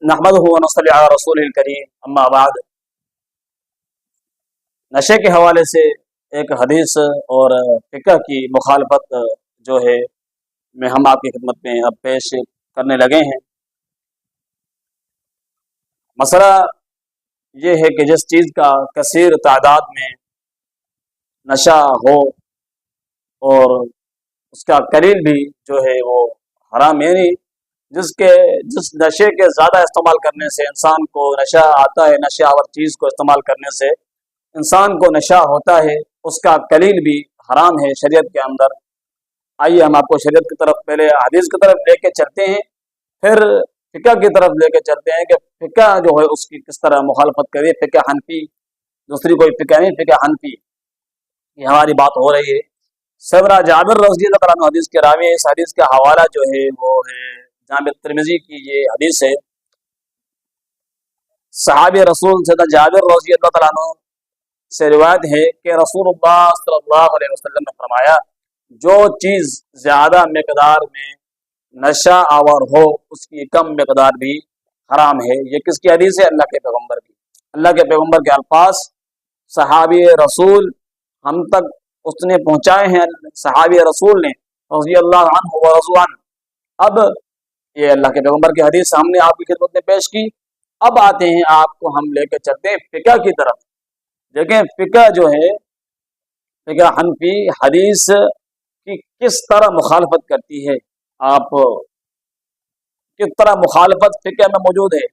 नहमदुहु व नसल्ली अला रसूलिल करीम, अम्मा बाद। नशे के हवाले से एक हदीस और फिक़ह की मुखालफत जो है मैं हम आपकी खिदमत में अब पेश करने लगे हैं। मसला ये है कि जिस चीज़ का कसीर तादाद में नशा हो और उसका कलील भी जो है वो हराम, यानी जिस नशे के ज़्यादा इस्तेमाल करने से इंसान को नशा आता है, नशा आवर चीज़ को इस्तेमाल करने से इंसान को नशा होता है, उसका कलील भी हराम है शरीयत के अंदर। आइए हम आपको शरीयत की तरफ पहले हदीस की तरफ लेके चलते हैं, फिर फ़िक़ह की तरफ लेके चलते हैं कि फ़िक़ह जो है उसकी किस तरह मुखालफत करिए। फ़िक़ह हनफी, दूसरी कोई फ़िक़ह नहीं, फ़िक़ह हनफी ये हमारी बात हो रही है। सदरा जाबिर रज़ी अल्लाह तआला अन्हु हदीस के रावी है। इस हदीस का हवाला जो है वो है जामे तिर्मिज़ी की ये हदीस है। सहाबी रसूल सैयदना जाबिर रज़ी अल्लाह तआला अन्हु से रिवायत है कि रसूलुल्लाह सल्लल्लाहु अलैहि वसल्लम ने फरमाया, जो चीज़ ज़्यादा मिक़दार में नशा आवर हो उसकी कम मिक़दार भी हराम है। ये किसकी हदीस है? अल्लाह के पैगम्बर की। अल्लाह के पैगम्बर के अल्फाज सहाबी रसूल हम तक उसने पहुँचाए हैं, सहाबी रसूल ने रज़ियल्लाहु अन्हु व रज़ू अन्हु। अब ये अल्लाह के पैगम्बर की हदीस हमने आपकी खिदमत में पेश की। अब आते हैं, आपको हम लेकर चलते हैं फ़िक़ह की तरफ। देखें फ़िक़ह जो है, फ़िक़ह हनफी हदीस की किस तरह मुखालफत करती है, आप किस तरह मुखालफत फ़िक़ह में मौजूद है।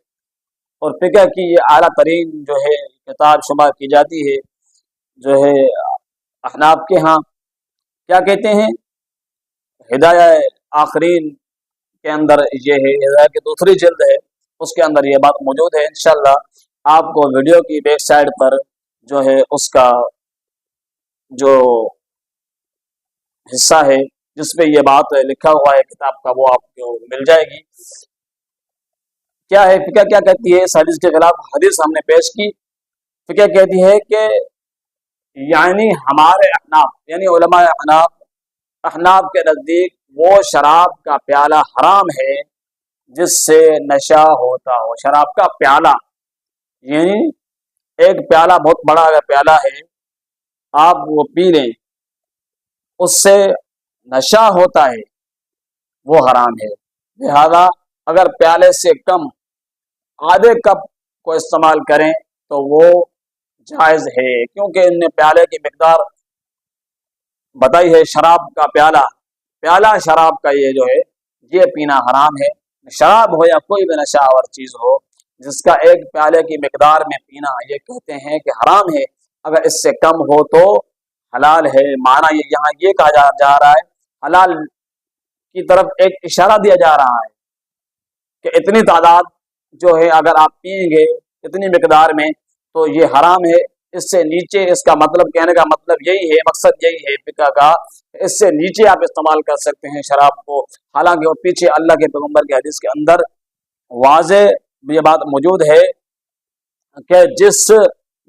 और फ़िक़ह की ये आला तरीन जो है किताब शुमार की जाती है, जो है अहनाफ के यहाँ क्या कहते हैं, हिदाया आखरीन के अंदर ये है, हिदाया की दूसरी जिल्द है, उसके अंदर ये बात मौजूद है। इंशाअल्लाह आपको वीडियो की बैक साइड पर जो है उसका जो हिस्सा है जिसपे ये बात लिखा हुआ है किताब का, वो आपको मिल जाएगी। क्या है फ़िक़ह क्या कहती है इस हदीस के खिलाफ? हदीस हमने पेश की। फ़िक़ह कहती है कि यानी हमारे अहनाफ यानी उलमा अहनाफ के नज़दीक वो शराब का प्याला हराम है जिससे नशा होता हो। शराब का प्याला यानी एक प्याला, बहुत बड़ा अगर प्याला है, आप वो पी लें, उससे नशा होता है, वो हराम है। लिहाजा अगर प्याले से कम आधे कप को इस्तेमाल करें तो वो जायज़ है, क्योंकि इनने प्याले की मिकदार बताई है। शराब का प्याला शराब का ये जो है ये पीना हराम है। शराब हो या कोई भी नशावर चीज़ हो, जिसका एक प्याले की मिकदार में पीना ये कहते हैं कि हराम है। अगर इससे कम हो तो हलाल है। माना ये यहाँ ये कहा जा रहा है, हलाल की तरफ एक इशारा दिया जा रहा है कि इतनी तादाद जो है अगर आप पिएंगे इतनी मिकदार में तो ये हराम है। इससे नीचे, इसका मतलब, कहने का मतलब यही है, मकसद यही है फ़िक़ह का, इससे नीचे आप इस्तेमाल कर सकते हैं शराब को। हालांकि वो पीछे अल्लाह के पैगम्बर के हदीस के अंदर वाज़े ये बात मौजूद है कि जिस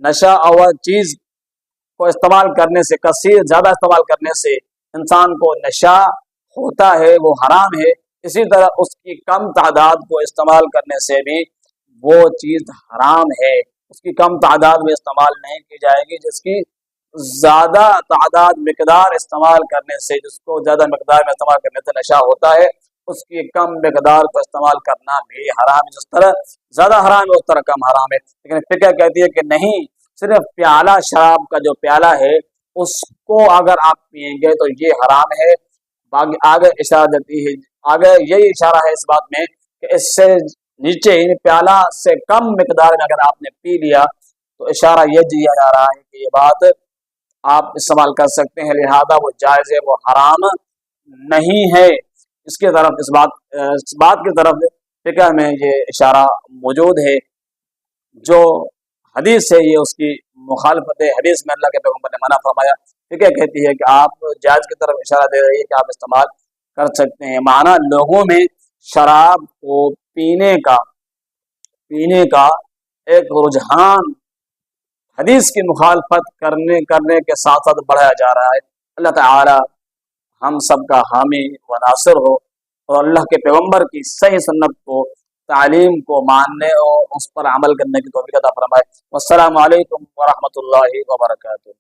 नशा आवर चीज़ को इस्तेमाल करने से, कसीर ज़्यादा इस्तेमाल करने से इंसान को नशा होता है, वो हराम है। इसी तरह उसकी कम तादाद को इस्तेमाल करने से भी वो चीज़ हराम है। उसकी कम तादाद में इस्तेमाल नहीं की जाएगी, जिसकी ज़्यादा तादाद मिकदार इस्तेमाल करने से, जिसको ज़्यादा मिकदार में इस्तेमाल करने से नशा होता है, उसकी कम मिकदार को इस्तेमाल करना भी हराम है। जिस तरह ज़्यादा हराम है उस तरह कम हराम है। लेकिन फ़िक़ह कहती है कि नहीं, सिर्फ प्याला, शराब का जो प्याला है उसको अगर आप पिएंगे तो ये हराम है। बाकी आगे इशारा देती है, आगे यही इशारा है इस बात में कि इससे नीचे इन प्याला से कम मिकदार में अगर आपने पी लिया तो इशारा ये दिया जा रहा है कि ये बात आप इस्तेमाल कर सकते हैं, लिहाजा वो जायज़ है, वो हराम नहीं है। इसके तरफ इस बात की तरफ फ़िक़ह में ये इशारा मौजूद है। जो हदीस है ये उसकी मुखालफत है। हदीस में अल्लाह के पैगम्बर ने मना फरमाया। फ़िक़ह कहती है कि आप जायज़ की तरफ इशारा दे रही है कि आप इस्तेमाल कर सकते हैं। माना लोगों में शराब को पीने का एक रुझान हदीस की मुखालफत करने के साथ साथ बढ़ाया जा रहा है। अल्लाह ताला हम सब का हामी व नासिर हो और अल्लाह के पैगम्बर की सही सुन्नत को तालीम को मानने और उस पर अमल करने की तौफीक अता फरमाए। वस्सलामु अलैकुम व रहमतुल्लाहि व बरकातुहू।